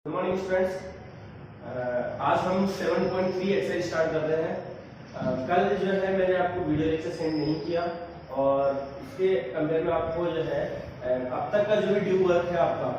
Good morning students. आज हम 7.3 exercise start कर रहे हैं। कल जो है मैंने आपको वीडियो लेक्चर सेंड नहीं किया और इसके कंपेयर में आपको जो है अब तक का जो भी ड्यू वर्क है आपका,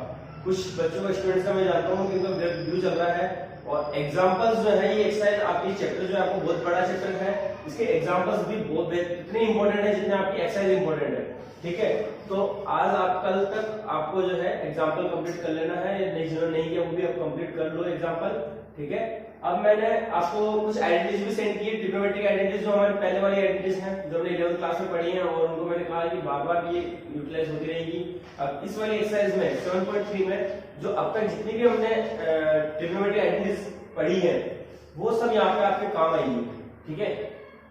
कुछ बच्चों का स्टूडेंट्स का मैं जानता हूँ कि उनका ड्यू चल रहा है और एग्जांपल्स जो है ये एक्सरसाइज आपकी चैप्टर जो है आपको बहुत बड़ा चैप्टर है, इसके एग्जांपल्स भी बहुत इतने इंपॉर्टेंट है जितने आपकी एक्सरसाइज इंपॉर्टेंट है। ठीक है, तो आज आप कल तक आपको जो है एग्जांपल कंप्लीट कर लेना है, या नहीं जिन्होंने नहीं किया वो भी आप कंप्लीट कर लो एग्जांपल। ठीक है, अब मैंने आपको कुछ आइडेंटिटीज भी सेंड की, ट्रिग्नोमेट्रिक आइडेंटिटीज जो हमारी पहले वाली आइडेंटिटीज हैं जो हमने 11th क्लास में पढ़ी हैं और उनको मैंने कहा कि बार बार ये यूटिलाइज होती रहेगी। अब इस वाली एक्सरसाइज में 7.3 में जो अब तक जितनी भी हमने ट्रिग्नोमेट्रिक आइडेंटिटीज पढ़ी है वो सब यहाँ पे आपके काम आएंगी। ठीक है,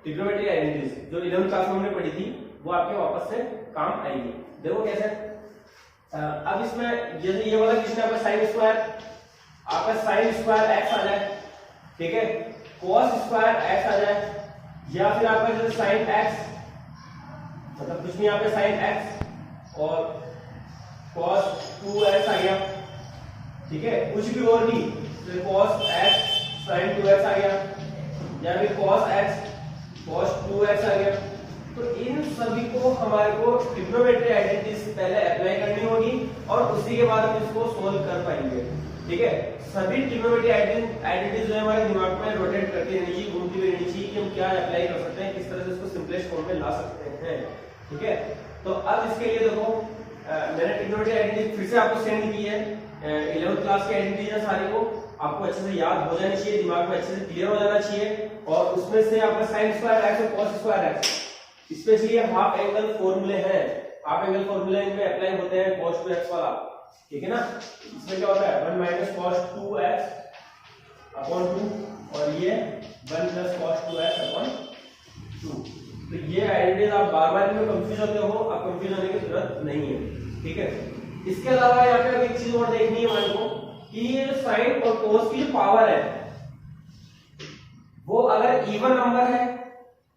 ट्रिग्नोमेट्रिक आइडेंटिटीज जो 11th क्लास में हमने पढ़ी थी वो आपके वापस से काम आएगी। देखो कैसे, अब इसमें जैसे ये वाला क्वेश्चन आपका साइन स्क्वायर, आपका साइन स्क्वायर एक्स आ जाए, ठीक है, कॉस स्क्वायर एक्स आ जाए, या फिर आपका जो साइन एक्स मतलब कुछ नहीं, यहाँ पे साइन एक्स और कॉस 2x आ गया। ठीक है, कुछ भी और भी तो कॉस एक्स साइन 2x आ गया, या फिर कॉस एक्स कॉस 2x आ गया। तो इन सभी को हमारे को ट्रिग्नोमेट्रिक आइडेंटिटीज पहले अप्लाई करनी होगी और उसी के बाद हम इसको सोल्व कर पाएंगे। ठीक है, सभी ट्रिग्नोमेट्रिक आइडेंटिटीज जो है हमारे दिमाग में रोटेट करती रहनी चाहिए, घूमती हुई रहनी चाहिए कि हम क्या अप्लाई कर सकते हैं, किस तरह से इसको सिंपलेस्ट फॉर्म में ला सकते हैं। ठीक है, तो अब इसके लिए देखो मैंने ट्रिग्नोमेट्रिक आइडेंटिटीज फिर से आपको सेंड की है। 11th क्लास की आइडेंटिटीज है, सारी को आपको अच्छे से याद हो जानी चाहिए, दिमाग में अच्छे से क्लियर हो जाना चाहिए। और उसमें से आपका साइन स्क्वायर एक्स और cos square x, specially half angle फॉर्मूले हैं, हाफ एंगल फॉर्मूले इनमें अप्लाई होते हैं cos 2x वाला। ठीक है ना, इसमें क्या होता है 1 माइनस cos 2x अपॉन 2 और ये 1 प्लस cos 2x अपॉन 2। तो ये आइडेंटिटीज आप बार बार में कंफ्यूज होते हो, आप कंफ्यूज होने की जरूरत नहीं है। ठीक है, इसके अलावा यहाँ पे एक चीज और देखनी है हमारे को कि ये जो साइन और cos की जो पावर है वो अगर इवन नंबर है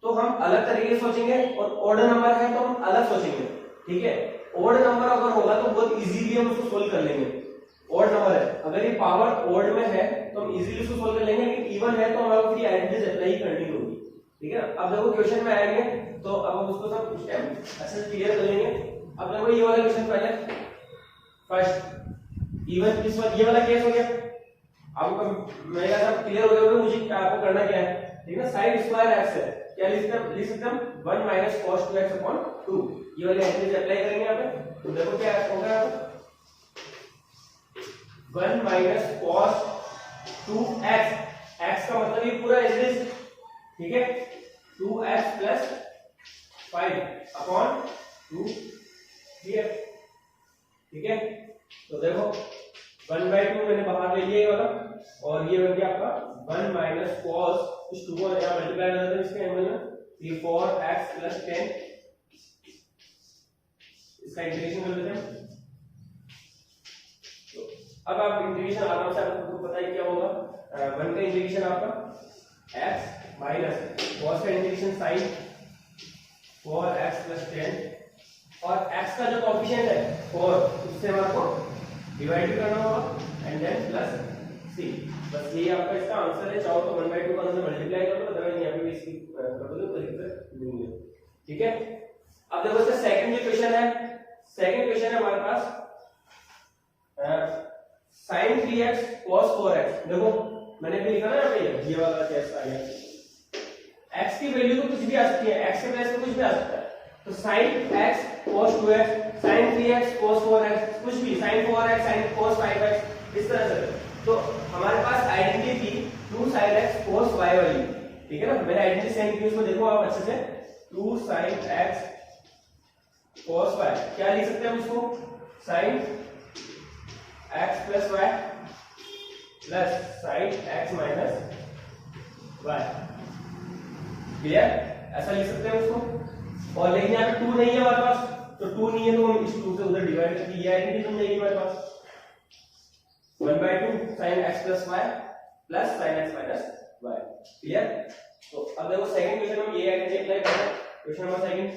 तो हम अलग तरीके से सोचेंगे और ऑड नंबर है तो हम अलग सोचेंगे। ठीक है, ऑड नंबर अगर होगा तो बहुत इजीली हम उसको सोल्व कर लेंगे। ऑड नंबर है, अगर ये पावर ऑड में है तो हम इजीली उसको सोल्व कर लेंगे, लेकिन इवन है तो हमारे को फिर आइडेंटिटीज अप्लाई करनी होगी। ठीक है, अब देखो क्वेश्चन में आएंगे तो अब हम उसको सब कुछ टाइम अच्छे से क्लियर कर लेंगे। अब देखो ये वाला क्वेश्चन पहले फर्स्ट इवन किस वाला, ये वाला केस हो गया, अब मेरा सब क्लियर हो गया, मुझे आपको करना क्या है। ठीक है, साइन स्क्वायर एक्स है, क्या लिख सकते हम 1 माइनस cos 2x अपॉन 2, ये वाली आइडेंटिटी अप्लाई करेंगे यहाँ पे। तो देखो क्या होगा 1 माइनस cos 2x, x का मतलब ये पूरा एज, ठीक है, 2x प्लस 5 अपॉन 2 dx। ठीक है, तो देखो 1/2 मैंने बाहर ले लिया ये वाला और ये बन गया आपका 1 माइनस cos, इस 2 को यहां मल्टीप्लाई कर देते हैं इसके एंगल में, ये 4x प्लस 10, इसका इंटीग्रेशन कर देते हैं। तो अब आप इंटीग्रेशन आराम से आपको पता है क्या होगा, 1 का इंटीग्रेशन आपका x माइनस cos का इंटीग्रेशन sin 4x प्लस 10 और x का जो कोएफिशिएंट है 4 उससे हमारे को डिवाइड करना होगा एंड देन प्लस c। बस ये आपका इसका आंसर है। चाहो तो 1/2 का अंदर मल्टीप्लाई कर लो, अदरवाइज यहां पे भी इसकी कर दो तो दिक्कत नहीं है। ठीक है, अब देखो इसका सेकंड जो क्वेश्चन है, सेकंड क्वेश्चन है हमारे पास sin 3x cos 4x। देखो मैंने भी लिखा ना यहाँ पे ये वाला केस आ गया, x की वैल्यू तो कुछ भी आ सकती है, x के प्लेस पे कुछ भी आ सकता है। तो sin x cos 2x, sin 3x cos 4x, कुछ भी sin 4x sin cos 5x, इस तरह से। तो हमारे पास आइडेंटिटी थी 2 sin x cos y वाली। ठीक है ना, मैंने आइडेंटिटी सेंड की, उसको देखो आप अच्छे से, 2 sin x cos y, क्या लिख सकते हैं हम इसको sin x plus y plus sin x minus y। Clear, ऐसा लिख सकते हैं उसको। और लेकिन यहाँ पे 2 नहीं है हमारे पास, तो 2 नहीं है तो हम इस 2 से उधर डिवाइड करके ये आइडेंटिटी बन जाएगी हमारे पास 1/2 sin x plus y plus sin x minus y। Clear, तो अब देखो सेकंड क्वेश्चन में ये आइडेंटिटी अप्लाई करना है। क्वेश्चन नंबर सेकंड,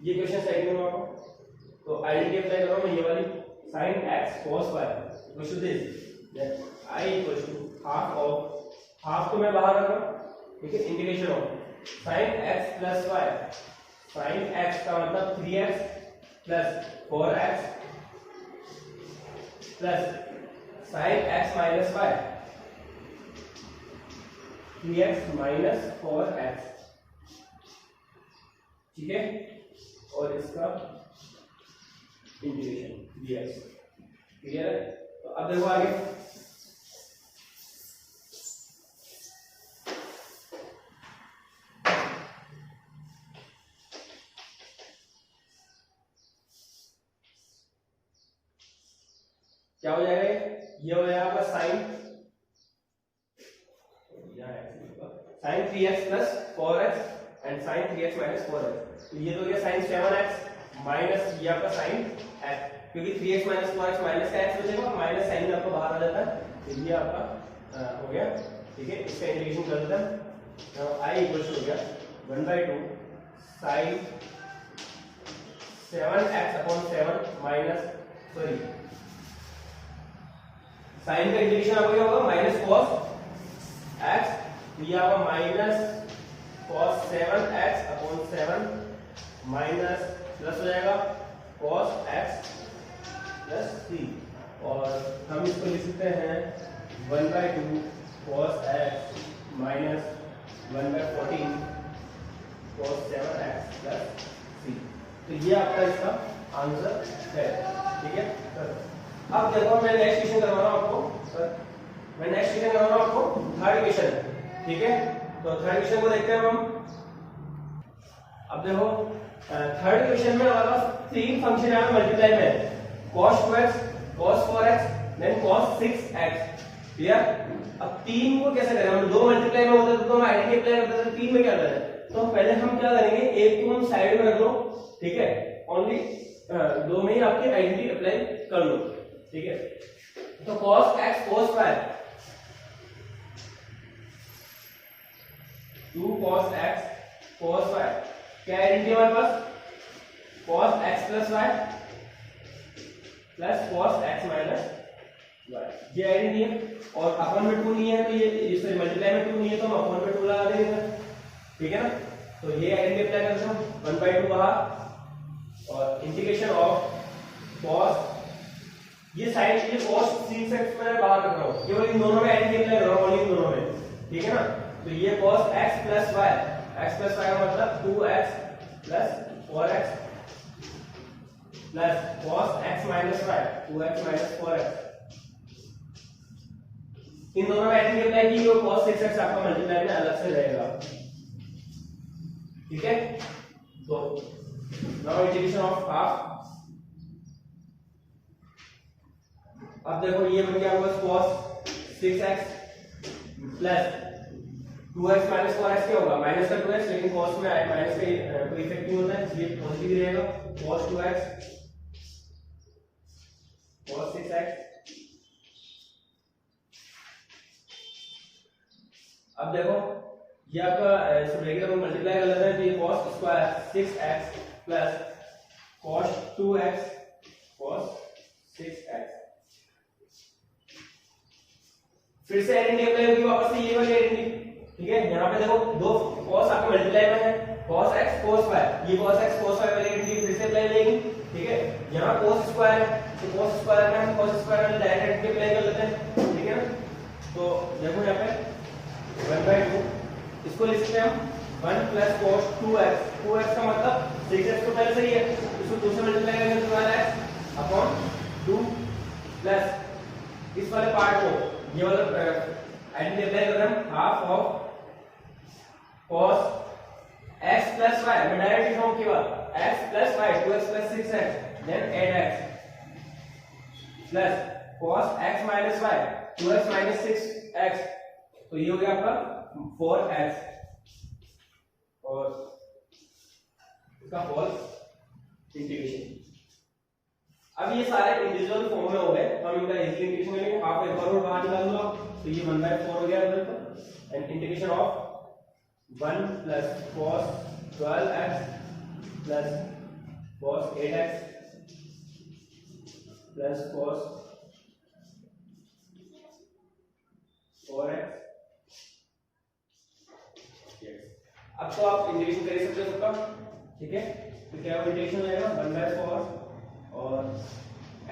ये क्वेश्चन साइड में आपको तो आइडेंटिटी अप्लाई करो मैं ये वाली sin x cos y equal to this that I equal to half को मैं बाहर रख रहा हूं ठीक है integration of sin x plus y sin x का मतलब 3x plus 4x plus sin x minus y 3x minus 4x ठीक है और इसका इंटीग्रेशन dx क्लियर है। तो अब देखो आगे क्या हो जाएगा ये हो जाएगा आपका sine 3x plus 4x and sine 3x minus 4x तो ये तो गया साइन 7x माइनस ये आपका साइन x क्योंकि 3x माइनस 4x माइनस का x बचेगा माइनस साइन में आपको बाहर आ जाता है तो ये आपका हो गया ठीक है। इसका इंटीग्रेशन कर देते हैं I इक्वल टू हो गया 1/2 sine 7x/7 minus sorry sine का इंटीग्रेशन आपको क्या होगा माइनस cos x ये आपका minus cos 7x/7 minus plus हो जाएगा cos x प्लस 3 और हम इसको लिख सकते हैं 1/2 cos x minus 1/14 cos 7x plus 3 तो ये आपका इसका आंसर है ठीक है सर। अब देखो मैं नेक्स्ट क्वेश्चन करवा रहा हूं आपको सर मैं नेक्स्ट क्वेश्चन करवा रहा हूं आपको थर्ड क्वेश्चन ठीक है। तो थर्ड क्वेश्चन को देखते हैं हम। अब देखो थर्ड क्वेश्चन में हमारे पास तीन फंक्शन है मल्टीप्लाई में cos 2x cos 4x then cos 6x clear. अब तीन को कैसे करें हम दो मल्टीप्लाई में होता है तो हम आइडेंटिटी अप्लाई करते हैं तीन में क्या करें तो पहले हम क्या करेंगे एक को हम साइड में रख लो ठीक है ओनली दो में ही आपकी आइडेंटिटी अप्लाई कर लो ठीक है। तो cos x cos y 2 cos x cos y क्या आइडेंटिटी हमारे पास cos x plus y plus cos x minus y ये आइडेंटिटी है और अपन में 2 नहीं है तो ये इससे मल्टीप्लाई में 2 नहीं है तो हम अपन में 2 लगा देंगे ठीक है ना। तो ये आइडेंटिटी अप्लाई करते हैं 1/2 बाहर और इंटीग्रेशन ऑफ cos ये साइड ये cos 6x मैं बाहर रख रहा हूं केवल इन दोनों में आइडेंटिटी अप्लाई कर रहा हूं इन दोनों में ठीक है ना। तो ये cos x प्लस y का मतलब 2x plus 4x plus cos x minus y 2x minus 4x इन दोनों में आइडेंटिटी अप्लाई की वो cos 6x आपका मल्टीप्लाई में अलग से रहेगा ठीक है। तो नाउ इंटीग्रेशन ऑफ हाफ अब देखो ये बन गया होगा cos 6x plus 2x minus 4x क्या होगा माइनस का 2x लेकिन cos में आए माइनस का कोई इफेक्ट नहीं होता है इसलिए पॉजिटिव रहेगा cos 2x cos 6x। अब देखो ये आपका सब रेगुलर मल्टीप्लाई कर लेते हैं तो ये cos square 6x plus cos 2x cos 6x फिर से आइडेंटिटी अप्लाई होगी वापस से ये वाली आइडेंटिटी ठीक है। यहाँ पे देखो दो cos आपके मल्टीप्लाई में है cos x cos y ये cos x cos y वाली आइडेंटिटी फिर से अप्लाई लेंगे ठीक है। यहाँ cos स्क्वायर है तो cos स्क्वायर में हम cos स्क्वायर में डायरेक्ट आइडेंटिटी अप्लाई कर लेते हैं ठीक है ना। तो देखो यहाँ पे 1/2 इसको लिख सकते हैं हम 1 प्लस cos 2x का मतलब 6x तो पहले से ही है इसको 2 से मल्टीप्लाई करेंगे तो हमारा x अपॉन 2 प्लस इस वाले पार्ट को ये वाला आइडेंटिटी अप्लाई कर रहे हैं half of cos x plus y मैं डायरेक्ट लिख रहा हूं केवल x plus y 2x plus 6x then add x plus cos x minus y 2x minus 6x तो ये हो गया आपका 4x और इसका होल इंटीग्रेशन। अब ये सारे इंडिविजुअल फॉर्म में हो गए हम इनका इजीली इंटीग्रेशन करेंगे हाफ एक और बाहर निकाल लो तो ये 1/4 हो गया इधर पर and integration of 1 plus cos 12x plus cos 8x plus cos 4x। अब तो आप इंटीग्रेशन कर सकते हो सबका, ठीक है। तो क्या इंटीग्रेशन हो जाएगा 1/4 और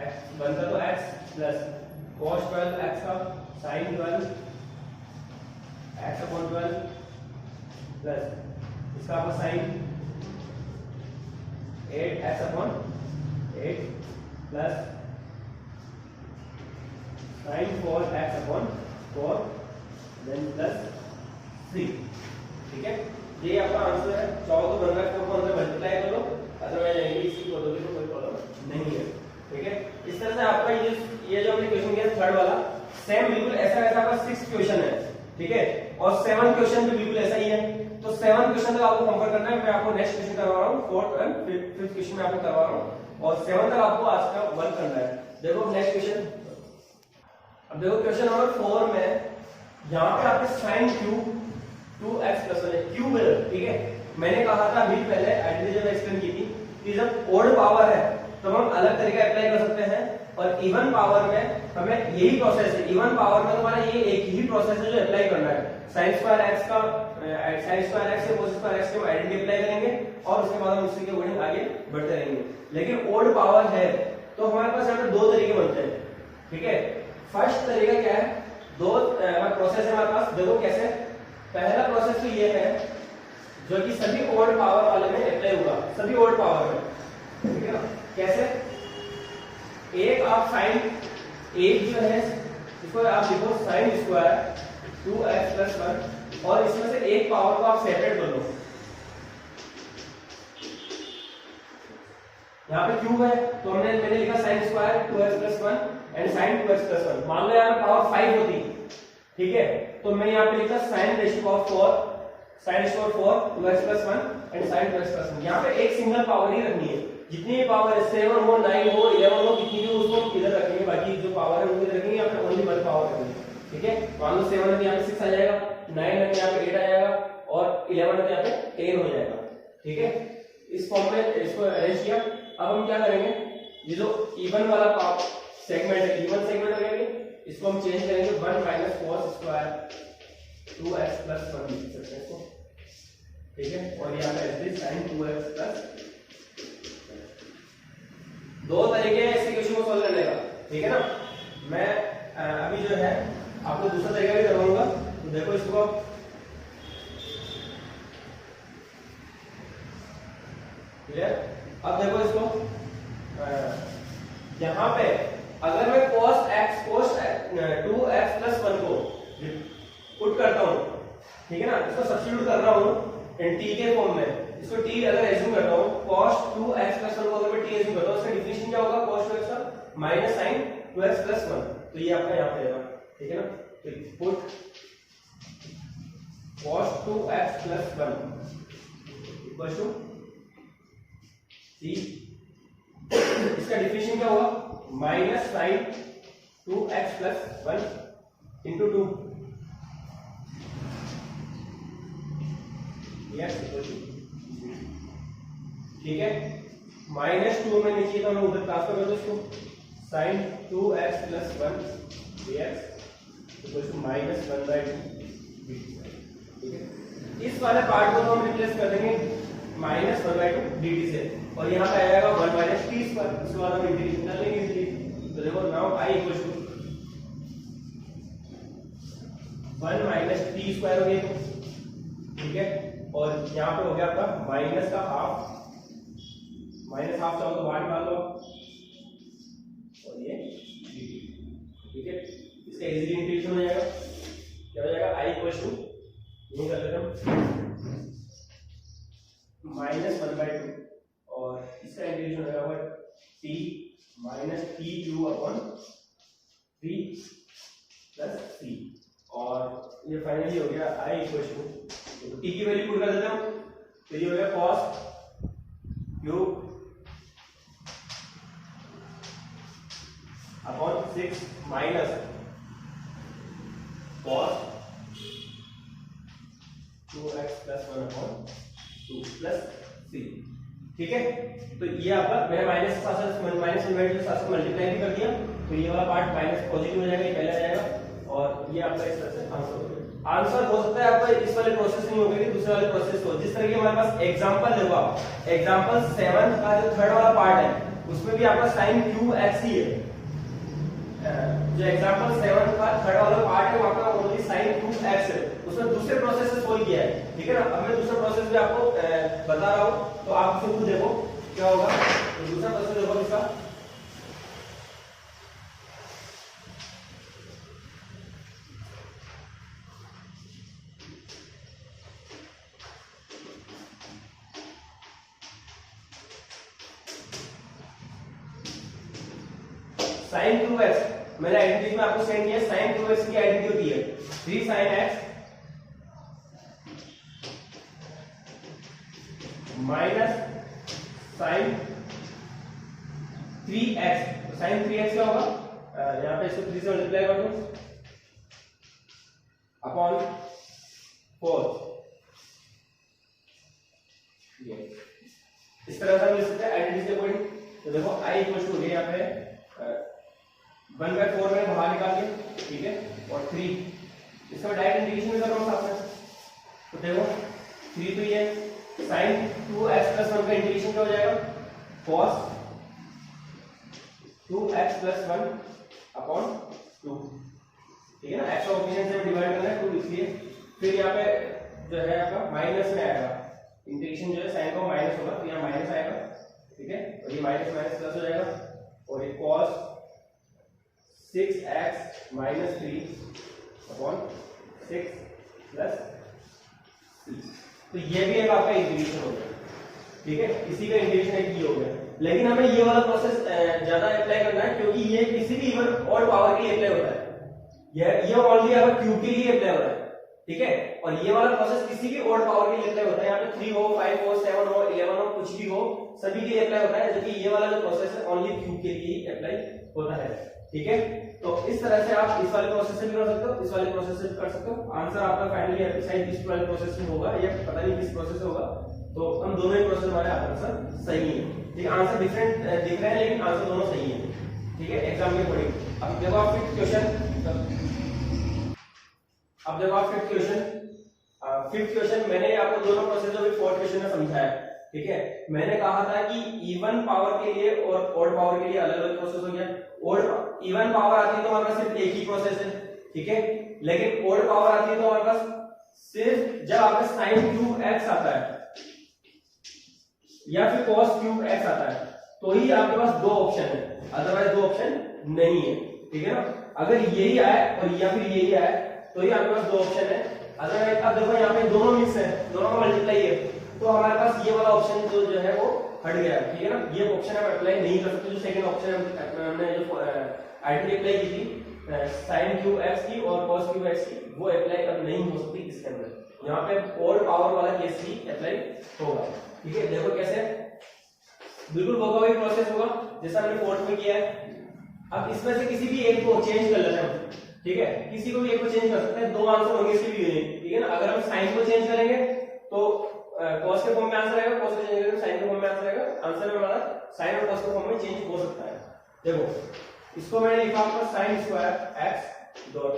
x बनता तो x प्लस cos 12 x का sin 12 x अपॉन 12 प्लस इसका आपका sin 8 x upon 8 plus sin 4 x upon 4 then plus 3, ठीक है। ये आपका आंसर है। चाहो तो 1/4 को अंदर मल्टीप्लाई करो, अदरवाइज आएंगे इसी को दोगे तो कोई प्रॉब्लम नहीं है, ठीक है। इस तरह से आपका ये जो हमने क्वेश्चन किया थर्ड वाला सेम बिल्कुल ऐसा वैसा आपका 6 क्वेश्चन है, ठीक है। और 7 क्वेश्चन भी बिल्कुल ऐसा ही है। तो 7 क्वेश्चन तक आपको कंप्लीट करना है। मैं आपको नेक्स्ट क्वेश्चन करवा रहा हूँ, 4th एंड 5th क्वेश्चन में आपको करवा रहा हूँ और 7 तक आपको आज का वर्क करना है। देखो नेक्स्ट क्वेश्चन, अब देखो क्वेश्चन नंबर 4 में यहाँ पे आपके sin cube 2x plus 1 cube है, ठीक है। मैंने कहा था अभी पहले आइडिया जब एक्सप्लेन की थी कि जब ओड पावर है तो हम अलग तरीका अप्लाई कर सकते हैं और इवन पावर में हमें यही प्रोसेस है। इवन पावर में तुम्हारा ये एक ही प्रोसेस है जो अप्लाई करना है। sin स्क्वायर x का sin स्क्वायर x से cos स्क्वायर x के आइडेंटिटी अप्लाई करेंगे और उसके बाद हम उसी के अकॉर्डिंग आगे बढ़ते रहेंगे। लेकिन ओड पावर है तो हमारे पास यहाँ पे दो तरीके बनते हैं, ठीक है। फर्स्ट तरीका क्या है, दो प्रोसेस है हमारे पास। देखो कैसे, पहला प्रोसेस तो ये है जो कि सभी ओड पावर वाले में अप्लाई होगा, सभी ओड पावर में, ठीक है ना। कैसे, एक आप साइन एक जो है इसको आप लिखो साइन स्क्वायर 2x प्लस 1 और इसमें से एक पावर को आप सेपरेट कर लो। यहाँ पे क्यूब है तो मैंने लिखा sine square 2x plus 1 and sine 2x plus 1। मान लो यहाँ पावर 5 होती, ठीक है, तो मैं यहाँ पे लिखता sine ratio power 4 sin square 4 2x plus 1 and sin 2x plus 1। यहाँ पे एक सिंगल पावर ही रखनी है, जितनी भी पावर है 7 हो 9 हो 11 हो कितनी भी उसको इधर रखेंगे, बाकी जो पावर है वो इधर रखेंगे। यहाँ पे ओनली 1 पावर रखेंगे, ठीक है। मान लो 7 है तो यहाँ पे 6 आ जाएगा, 9 है तो यहाँ पे 8 आ जाएगा और 11 है तो यहाँ पे 10 हो जाएगा, ठीक है। इस फॉर्म में इसको अरेंज किया। अब हम क्या करेंगे, ये जो इवन वाला सेगमेंट है, इवन सेगमेंट करेंगे, इसको हम चेंज करेंगे 1 minus cos square 2x plus 1 लिख सकते हैं इसको, ठीक है। और यहाँ पे sin 2x प्लस, दो तरीके हैं इस इक्वेशन को सॉल्व करने का, ठीक है ना। मैं अभी जो है आपको दूसरा तरीका भी करवाऊंगा। तो देखो इसको, क्लियर। अब देखो इसको, यहाँ पे अगर मैं cos 2x प्लस 1 को पुट करता हूँ, ठीक है ना, इसको सब्स्टिट्यूट कर रहा हूँ t के फॉर्म में, इसको t अगर एज्यूम करता हूँ cos 2x प्लस 1 को अगर मैं t एज्यूम करता हूँ, इसका डिफिनेशन क्या होगा cos 2x का माइनस sin 2x प्लस 1। तो ये आपका यहाँ पे आएगा, ठीक है ना। तो put cos 2x plus 1 equal to c, इसका डिफिनेशन क्या होगा minus sin 2x plus 1 into 2 ठीक है। -2 में नीचे तो मैं उधर ट्रांसफर कर दो इसको, sin 2x plus 1 dx equal to -1/2, ठीक है। इस वाले पार्ट को हम रिप्लेस कर देंगे -1/2 dt से और यहाँ पे आएगा 1 माइनस t स्क्वायर। उसके बाद हम इंटीग्रेशन कर लेंगे इजीली। तो देखो now i equal to 1 minus t square हो गया, ठीक है। और यहाँ पे हो गया आपका माइनस का हाफ, माइनस हाफ चाहो तो बाहर निकाल लो और ये ठीक है। इसका इजीली इंटीग्रेशन हो जाएगा, क्या हो जाएगा i इक्वल टू ये कर लेते हैं -1/2 और इसका इंटीग्रेशन हो जाएगा t minus t cube upon 3 plus 3 और ये फाइनली हो गया i इक्वल टू, t की वैल्यू पुट कर देता हूं, तो ये हो गया cos cube upon 6 minus cos 2x plus 1 upon 2 plus 3, ठीक है। तो ये आपका मैंने माइनस के साथ मल्टीप्लाई भी कर दिया, तो ये वाला पार्ट माइनस पॉजिटिव हो जाएगा, ये पहले आ जाएगा, और ये आपका इस तरह से आंसर हो गया। आंसर हो सकता है आपका इस वाले प्रोसेस नहीं होगा कि दूसरे वाले प्रोसेस हो। जिस तरह की हमारे पास एग्जांपल देखो आप, एग्जांपल 7 का जो थर्ड वाला पार्ट है उसमें भी आपका sin क्यू एक्स ही है। जो एग्जांपल 7 का थर्ड वाला पार्ट है वहां पर ओनली sin क्यू एक्स है, उसमें दूसरे प्रोसेस से सोल्व किया है, ठीक है ना। अब मैं दूसरा प्रोसेस भी आपको बता रहा हूं, तो आप उसे खुद देखो क्या होगा। तो दूसरा प्रोसेस देखो इसका, sin क्यू एक्स मैंने आइडेंटिटी में आपको सेंड किया। sin क्यू एक्स की आइडेंटिटी होती है 3 sin x minus sin 3x। तो sin 3x क्या होगा, यहाँ पे इसको 3 से मल्टीप्लाई कर दो अपॉन 4। इस तरह से हम लिख सकते हैं आइडेंटिटी के अकॉर्डिंग। तो देखो i इक्वल टू यहाँ पे 1/4 में बाहर निकाल के, ठीक है, और 3 इसका डायरेक्ट इंटीग्रेशन में कर रहा हूं साथ में। तो देखो 3 तो ये sin 2x + 1 का इंटीग्रेशन क्या हो जाएगा, cos 2x + 1 अपॉन 2, ठीक है ना। x ऑप्शन से डिवाइड करना है 2, इसलिए फिर यहाँ पे जो है आपका माइनस में आएगा, इंटीग्रेशन जो है sin का माइनस होगा, तो यहाँ माइनस आएगा, ठीक है, और ये माइनस माइनस प्लस हो जाएगा, और ये cos 6x - 3 अपॉन 6 + 3। तो ये भी एक आपका इंटीग्रेशन हो गया, ठीक है, इसी का इंटीग्रेशन एक ये हो गया। लेकिन हमें ये वाला प्रोसेस ज्यादा अप्लाई करना है, क्योंकि ये किसी भी इवन ऑड पावर के लिए अप्लाई होता है। ये ओनली अगर क्यूब के लिए अप्लाई हो रहा है, ठीक है, और ये वाला प्रोसेस किसी भी ऑड पावर के लिए अप्लाई होता है। यहाँ पे 3 हो, 5 हो, 7 हो, 11 हो, कुछ भी हो, सभी के लिए अप्लाई होता है, जबकि ये वाला जो प्रोसेस है ओनली क्यूब के लिए ही अप्लाई होता है, ठीक है। तो इस तरह से आप इस वाले प्रोसेस से भी कर सकते हो, इस वाले प्रोसेस से भी कर सकते हो। आंसर आपका फाइनली शायद इस वाले प्रोसेस में होगा, या पता नहीं किस प्रोसेस से होगा। तो हम दोनों ही प्रोसेस हमारे आंसर सही है, ठीक है। आंसर डिफरेंट दिख रहे हैं लेकिन आंसर दोनों सही है, ठीक है, एग्जाम के अकॉर्डिंग। अब देखो आप फिफ्थ क्वेश्चन मैंने आपको दोनों प्रोसेस अभी फोर्थ क्वेश्चन में समझाया, ठीक है। मैंने कहा था कि इवन पावर के लिए और ऑड पावर के लिए अलग अलग प्रोसेस हो गया। ऑड इवन पावर आती है तो हमारे पास सिर्फ एक ही प्रोसेस है, ठीक है, लेकिन ऑड पावर आती है तो हमारे पास सिर्फ जब आपका sin क्यूब x आता है या फिर cos क्यूब x आता है तो ही आपके पास दो ऑप्शन है, अदरवाइज दो ऑप्शन नहीं है, ठीक है ना। अगर यही आए और या फिर यही आए तो ही आपके पास दो ऑप्शन है, अदरवाइज अब देखो यहाँ पे दोनों मिक्स है, दोनों का मल्टीप्लाई है, तो हमारे पास ये वाला ऑप्शन जो है वो हट गया, ठीक है ना। ये ऑप्शन हम अप्लाई नहीं कर सकते। जो सेकंड ऑप्शन हमने जो आइडेंटिटी अप्लाई की थी sin क्यूब x की और cos क्यूब x की, वो अप्लाई अब नहीं हो सकती इसके अंदर। यहाँ पे ऑड पावर वाला केस ही अप्लाई होगा, ठीक है। देखो कैसे, बिल्कुल वही प्रोसेस होगा जैसा हमने फोर्थ में किया है। अब इसमें से किसी भी एक को चेंज कर लेते हैं, ठीक है, किसी को भी एक को चेंज कर सकते हैं, दो आंसर होंगे इसके भी यूनिक, ठीक है ना। अगर हम साइन को चेंज करेंगे तो cos के फॉर्म में आंसर आएगा, cos को चेंज करेंगे sin के फॉर्म में आंसर आएगा। आंसर में हमारा sin और cos के फॉर्म में चेंज हो सकता है। देखो इसको मैंने लिखा आपका sin square x dot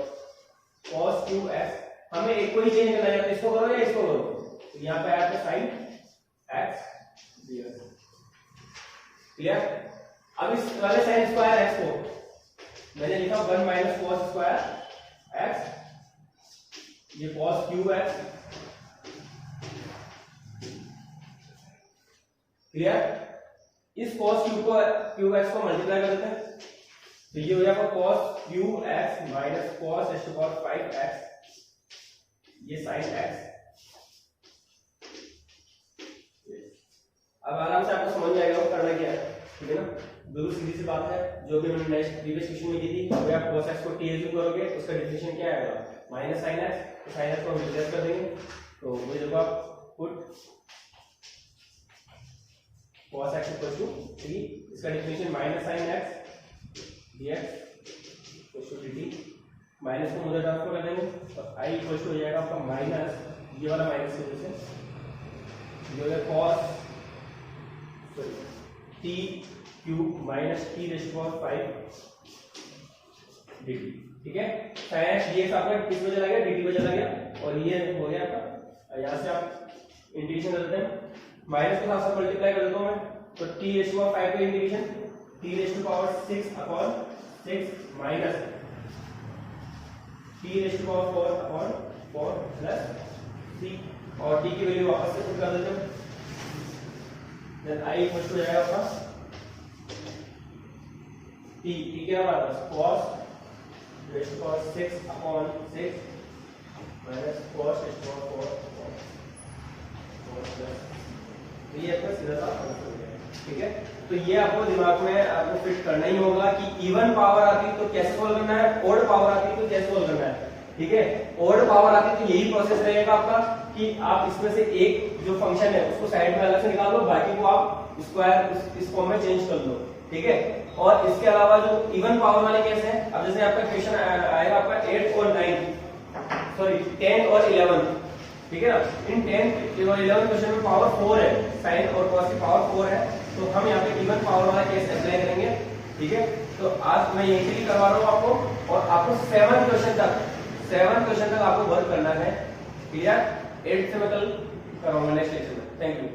cos cube x। हमें एक को ही चेंज करना है, तो इसको करो या इसको करो, तो यहाँ पे आया था sin x dx, क्लियर। अब इस वाले sin स्क्वायर x को मैंने लिखा 1 माइनस cos स्क्वायर x, ये cos क्यूब x, क्लियर। इस cos क्यूब x को मल्टीप्लाई कर देते हैं, तो ये हो जाएगा cos cube x minus cos h to power 5x, ये sin x। अब आराम से आपको समझ में आएगा वो करना क्या है, ठीक है ना। बिल्कुल सीधी सी बात है, जो भी हमने नेक्स्ट प्रीवियस क्वेश्चन में की थी। अगर आप cos x को t एज्यूम करोगे उसका डिफिनेशन क्या आएगा, माइनस sin x, तो sin x को हम रिप्लेस कर देंगे, तो वो देखो आप put cos x equal to 3, इसका definition minus sin x dx equal to dt, minus को उधर ट्रांसफर कर देंगे, तो i इक्वल टू हो जाएगा आपका माइनस, ये वाला माइनस की वजह से जो है cos t cube minus t raise to power 5 dt। ठीक है, sin dx आपका किस में चला गया, dt में चला गया, और ये हो गया आपका। यहाँ से आप इंटीग्रेशन कर देते हैं, माइनस के साथ मल्टीप्लाई कर देता हूँ मैं, तो t रेज़ टू पावर 5 का integration t raise to power 6 upon 6 minus t raise to power 4 upon 4 plus c, और t की वैल्यू वापस से पुट कर देते हैं, देन i इक्वल टू जाएगा आपका t क्या बराबर cos raise to power 6 upon 6 minus cos raise to power 4 4 plus, ये आपका सीधा सा आंसर हो गया। ठीक है, तो ये आपको दिमाग में आपको फिट करना ही होगा कि इवन पावर आती है तो कैसे सॉल्व करना है, ओड पावर आती है तो कैसे सॉल्व करना है। ठीक है, ओड पावर आती है तो यही प्रोसेस रहेगा आपका कि आप इसमें से एक जो फंक्शन है उसको साइड में अलग से निकाल लो, बाकी को आप स्क्वायर इस फॉर्म में चेंज कर लो। ठीक है, और इसके अलावा जो इवन पावर वाले केस है, अब जैसे आपका क्वेश्चन आएगा आपका 8 और 9 सॉरी 10 और 11, ठीक है ना, इन 10 और 11 क्वेश्चन में पावर 4 है, साइन और कॉस की पावर 4 है, तो हम यहाँ पे इवन पावर वाला केस अप्लाई करेंगे। ठीक है, तो आज मैं यही के लिए करवा रहा हूँ आपको, और आपको 7 क्वेश्चन तक आपको वर्क करना है। क्लियर, 8 से मैं कल कराऊंगा नेक्स्ट लेक्चर में। Thank you.